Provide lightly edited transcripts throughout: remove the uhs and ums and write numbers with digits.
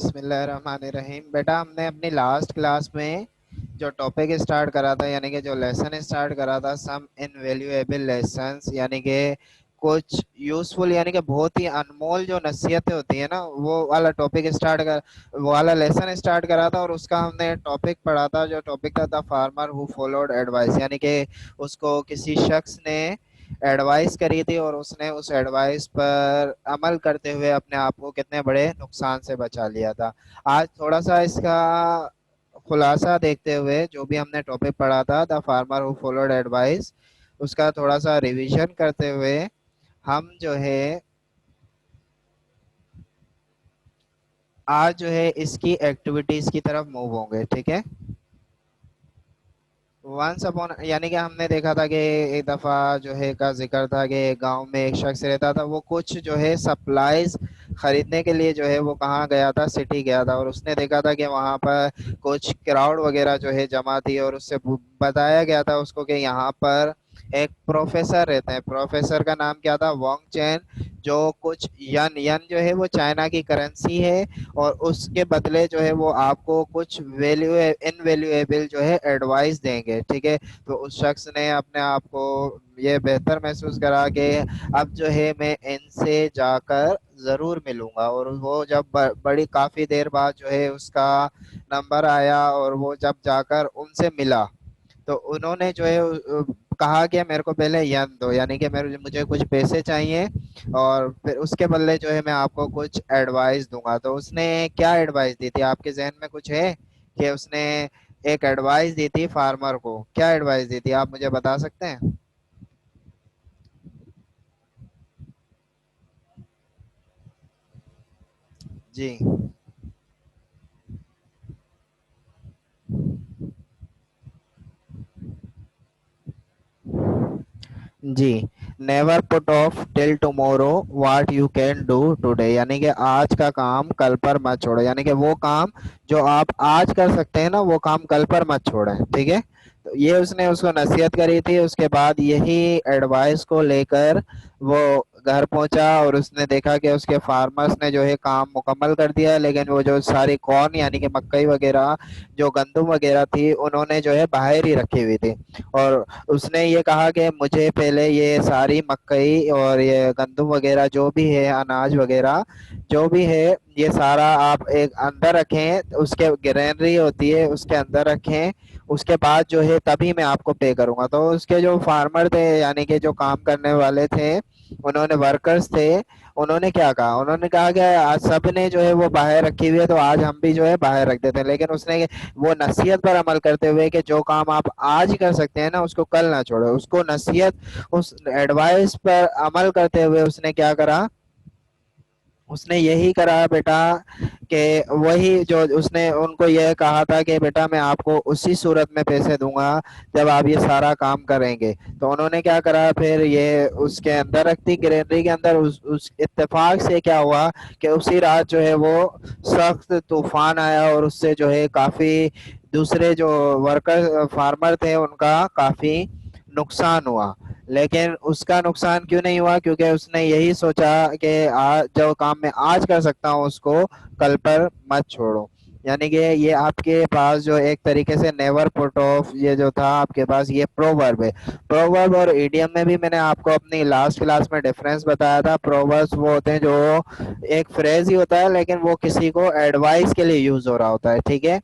बिस्मिल्लाहिर्रहमानिर्रहीम। बेटा, हमने अपनी लास्ट क्लास में जो टॉपिक स्टार्ट करा था, यानी कि जो लेसन स्टार्ट करा था, सम इनवैल्यूएबल लेसन्स, यानी कि कुछ यूजफुल यानी कि बहुत ही अनमोल जो नसीहतें होती है ना, वो वाला टॉपिक स्टार्ट कर वो वाला लेसन स्टार्ट करा था। और उसका हमने टॉपिक पढ़ा था, जो टॉपिक था the farmer who followed advice, यानी कि उसको किसी शख्स ने एडवाइस करी थी और उसने उस एडवाइस पर अमल करते हुए अपने आप को कितने बड़े नुकसान से बचा लिया था। आज थोड़ा सा इसका खुलासा देखते हुए, जो भी हमने टॉपिक पढ़ा था the farmer who followed advice, उसका थोड़ा सा रिवीजन करते हुए हम जो है आज जो है इसकी एक्टिविटीज की तरफ मूव होंगे। ठीक है। वंस अपॉन, यानी कि हमने देखा था कि एक दफा जो है का जिक्र था कि गांव में एक शख्स रहता था। वो कुछ जो है सप्लाईज खरीदने के लिए जो है वो कहाँ गया था, सिटी गया था। और उसने देखा था कि वहां पर कुछ क्राउड वगैरह जो है जमा थी, और उससे बताया गया था उसको कि यहाँ पर एक प्रोफेसर रहते हैं। प्रोफेसर का नाम क्या था, वोंग चैन, जो कुछ यन यन जो है वो चाइना की करेंसी है, और उसके बदले जो है वो आपको कुछ वैल्यू इनवैल्यूएबल जो है एडवाइस देंगे। ठीक है। तो उस शख्स ने अपने आप को ये बेहतर महसूस करा कि अब जो है मैं इनसे जाकर जरूर मिलूंगा। और वो जब बड़ी काफी देर बाद जो है उसका नंबर आया, और वो जब जाकर उनसे मिला, तो उन्होंने जो है कहा कि मेरे को पहले यन दो, यानी कि मेरे मुझे कुछ पैसे चाहिए, और फिर उसके बदले जो है मैं आपको कुछ एडवाइस दूंगा। तो उसने क्या एडवाइस दी थी, आपके जहन में कुछ है कि उसने एक एडवाइस दी थी फार्मर को? क्या एडवाइस दी थी, आप मुझे बता सकते हैं? जी। जी। Never put off till tomorrow what you can do today, यानी कि आज का काम कल पर मत छोड़ो। यानी कि वो काम जो आप आज कर सकते हैं ना, वो काम कल पर मत छोड़ें। ठीक है। तो ये उसने उसको नसीहत करी थी। उसके बाद यही एडवाइस को लेकर वो घर पहुंचा, और उसने देखा कि उसके फार्मर्स ने जो है काम मुकम्मल कर दिया, लेकिन वो जो सारी कॉर्न यानी कि मकई वगैरह, जो गंदम वगैरह थी, उन्होंने जो है बाहर ही रखी हुई थी। और उसने ये कहा कि मुझे पहले ये सारी मकई और ये गंदम वगैरह जो भी है, अनाज वगैरह जो भी है, ये सारा आप एक अंदर रखें, उसके ग्रेनरी होती है उसके अंदर रखें। उसके बाद जो है तभी मैं आपको पे करूंगा। तो उसके जो फार्मर थे, यानी कि जो काम करने वाले थे, उन्होंने वर्कर्स थे, उन्होंने क्या कहा, उन्होंने कहा कि आज सब ने जो है वो बाहर रखी हुई है, तो आज हम भी जो है बाहर रख देते हैं। लेकिन उसने वो नसीहत पर अमल करते हुए कि जो काम आप आज कर सकते हैं ना, उसको कल ना छोड़ो, उसको नसीहत, उस एडवाइस पर अमल करते हुए उसने क्या करा, उसने यही करा बेटा कि वही जो उसने उनको यह कहा था कि बेटा मैं आपको उसी सूरत में पैसे दूंगा जब आप ये सारा काम करेंगे। तो उन्होंने क्या करा, फिर ये उसके अंदर रखती ग्रेनरी के अंदर। उस इत्तेफाक से क्या हुआ कि उसी रात जो है वो सख्त तूफान आया, और उससे जो है काफी दूसरे जो वर्कर फार्मर थे उनका काफी नुकसान हुआ। लेकिन उसका नुकसान क्यों नहीं हुआ, क्योंकि उसने यही सोचा कि आज जो काम मैं आज कर सकता हूँ उसको कल पर मत छोड़ो। यानी कि ये आपके पास जो एक तरीके से नेवर पुट ऑफ, ये जो था आपके पास, ये प्रोवर्ब है। प्रोवर्ब और इडियम में भी मैंने आपको अपनी लास्ट क्लास में डिफरेंस बताया था। प्रोवर्ब्स वो होते हैं जो एक फ्रेज ही होता है, लेकिन वो किसी को एडवाइस के लिए यूज हो रहा होता है। ठीक है।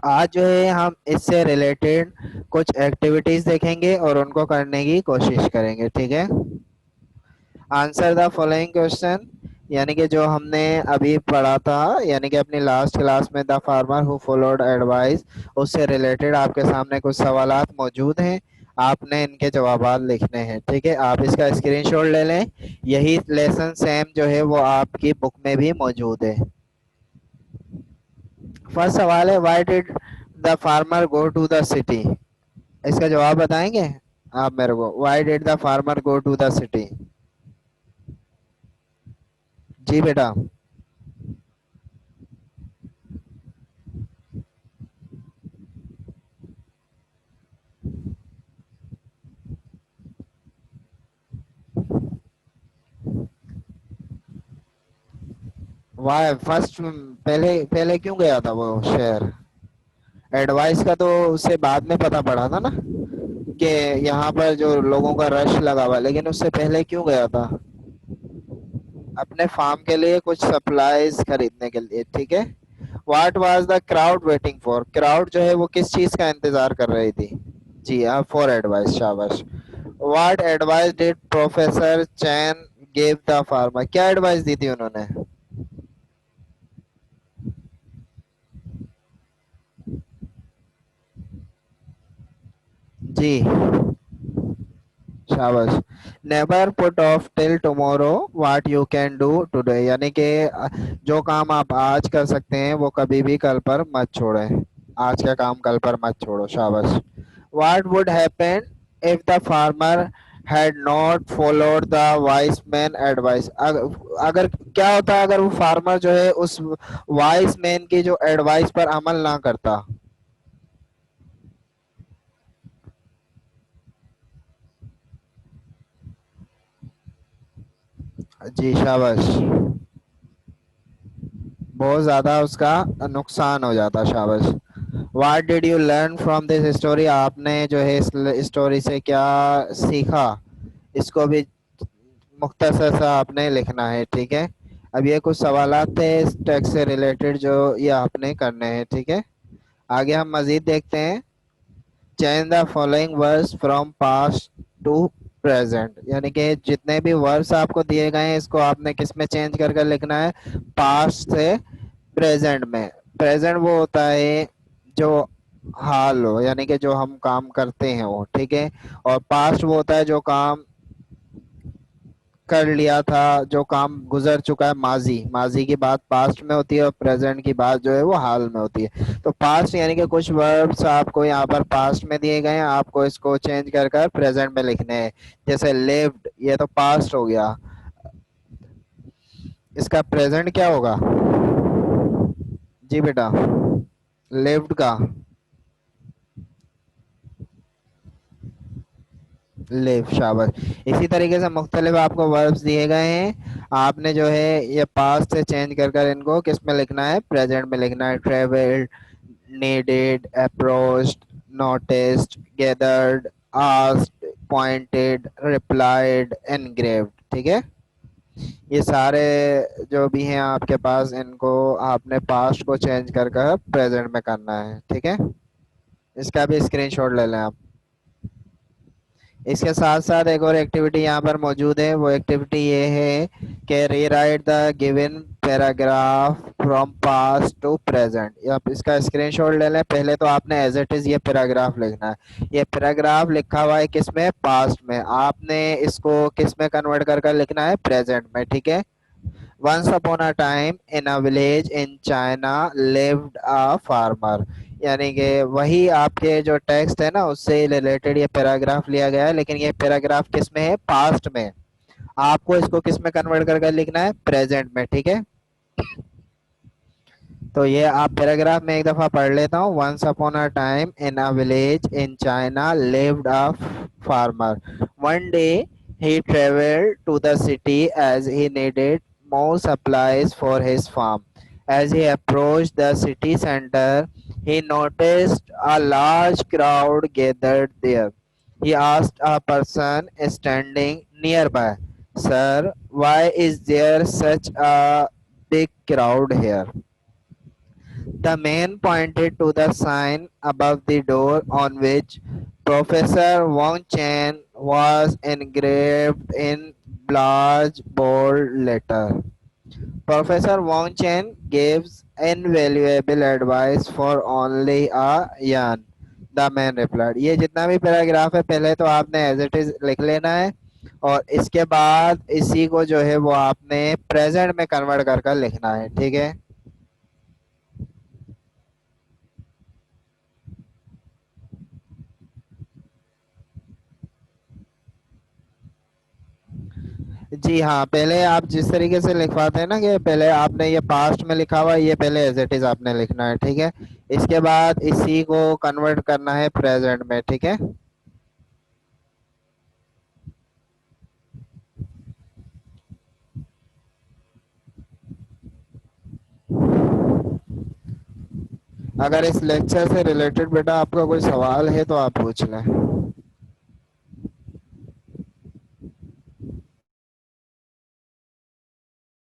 आज जो है हम इससे रिलेटेड कुछ एक्टिविटीज देखेंगे और उनको करने की कोशिश करेंगे। ठीक है। आंसर द फॉलोइंग क्वेश्चन, यानी कि जो हमने अभी पढ़ा था, यानी कि अपनी लास्ट क्लास में the farmer who followed advice, उससे रिलेटेड आपके सामने कुछ सवालात मौजूद हैं। आपने इनके जवाबात लिखने हैं। ठीक है। आप इसका स्क्रीनशॉट ले लें। यही लेसन सेम जो है वो आपकी बुक में भी मौजूद है। फर्स्ट सवाल है, why did the farmer go to the city? इसका जवाब बताएंगे आप मेरे को? Why did the farmer go to the city? जी बेटा। वाह फर्स्ट, पहले पहले क्यों गया था वो शहर? एडवाइस का तो उससे बाद में पता पड़ा था ना कि यहाँ पर जो लोगों का रश लगा हुआ, लेकिन उससे पहले क्यों गया था? अपने फार्म के लिए कुछ सप्लाईज खरीदने के लिए, ठीक है। What was the crowd waiting for? Crowd जो है वो किस चीज का इंतजार कर रही थी? जी हाँ, फॉर एडवाइस, शाबाश। What advice did professor chain give the farmer? क्या एडवाइस दी थी उन्होंने? जी, शाबाश। Never put off till tomorrow what you can do today, यानी कि जो काम आप आज कर सकते हैं वो कभी भी कल पर मत छोड़ें। आज का काम कल पर मत छोड़ो, शाबाश। What would happen if the farmer had not followed the vice man advice? अगर क्या होता अगर वो फार्मर जो है उस वाइस मैन की जो एडवाइस पर अमल ना करता? जी, शाबाश। बहुत ज्यादा उसका नुकसान हो जाता, शाबाश। What did you learn from this story? आपने जो है इस स्टोरी से क्या सीखा? इसको भी मुख्तसर सा आपने लिखना है, ठीक है। अब ये कुछ सवालात थे इस टेक्स्ट से रिलेटेड जो ये आपने करने हैं, ठीक है। आगे हम मजीद देखते हैं। Change the following words from past to present, यानी कि जितने भी वर्ड्स आपको दिए गए हैं इसको आपने किस में चेंज कर कर लिखना है? पास्ट से प्रेजेंट में। प्रेजेंट वो होता है जो हाल हो, यानी कि जो हम काम करते हैं वो, ठीक है। और पास्ट वो होता है जो काम कर लिया था, जो काम गुजर चुका है, माजी। माजी की बात पास्ट में होती है और प्रेजेंट की बात जो है वो हाल में होती है। तो पास्ट यानी कि कुछ वर्ब्स आपको यहाँ पर पास्ट में दिए गए हैं, आपको इसको चेंज कर कर प्रेजेंट में लिखने हैं। जैसे लिव्ड, ये तो पास्ट हो गया। इसका प्रेजेंट क्या होगा? जी बेटा, लिव्ड का लिव, शाबाश। इसी तरीके से मुख्तलिफ आपको वर्ब्स दिए गए हैं, आपने जो है ये पास्ट से चेंज कर कर इनको किस में लिखना है? प्रेजेंट में लिखना है। Travelled, needed, approached, noticed, gathered, asked, pointed, replied, engraved, ठीक है। ये सारे जो भी हैं आपके पास, इनको आपने पास्ट को चेंज कर कर प्रेजेंट में करना है, ठीक है। इसका भी स्क्रीनशॉट ले लें आप। इसके साथ साथ एक और एक्टिविटी यहाँ पर मौजूद है, वो एक्टिविटी ये है कि rewrite the given paragraph from past to present. आप इसका स्क्रीनशॉट ले लें। पहले तो आपने एज इट इज ये पैराग्राफ लिखना है। ये पैराग्राफ लिखा हुआ है किस में? पास्ट में। आपने इसको किस में कन्वर्ट कर कर लिखना है? प्रेजेंट में, ठीक है। Once upon a time in a village in China lived a farmer, यानी कि वही आपके जो टेक्स्ट है ना उससे रिलेटेड ये पैराग्राफ लिया गया है, लेकिन ये पैराग्राफ किस में है? पास्ट में। आपको इसको किस में कन्वर्ट करके लिखना है? प्रेजेंट में, ठीक है। तो ये आप पैराग्राफ में एक दफा पढ़ लेता हूँ। Once upon a time in a village in China lived a farmer. One day he traveled to the city as he needed more supplies for his farm. As he approached the city center, he noticed a large crowd gathered there. He asked a person standing nearby, "Sir, why is there such a big crowd here?" The man pointed to the sign above the door on which Professor Wang Chen was engraved in large bold letter. Professor Wang Chen gives invaluable advice for only a yuan. The man replied. ये जितना भी paragraph है पहले तो आपने as it is लिख लेना है, और इसके बाद इसी को जो है वो आपने प्रेजेंट में कन्वर्ट कर कर लिखना है, ठीक है। जी हाँ, पहले आप जिस तरीके से लिखवाते हैं ना कि पहले आपने ये पास्ट में लिखा हुआ है, ये पहले एज इट इज आपने लिखना है, ठीक है। इसके बाद इसी को कन्वर्ट करना है प्रेजेंट में, ठीक है। अगर इस लेक्चर से रिलेटेड बेटा आपका कोई सवाल है तो आप पूछ लें।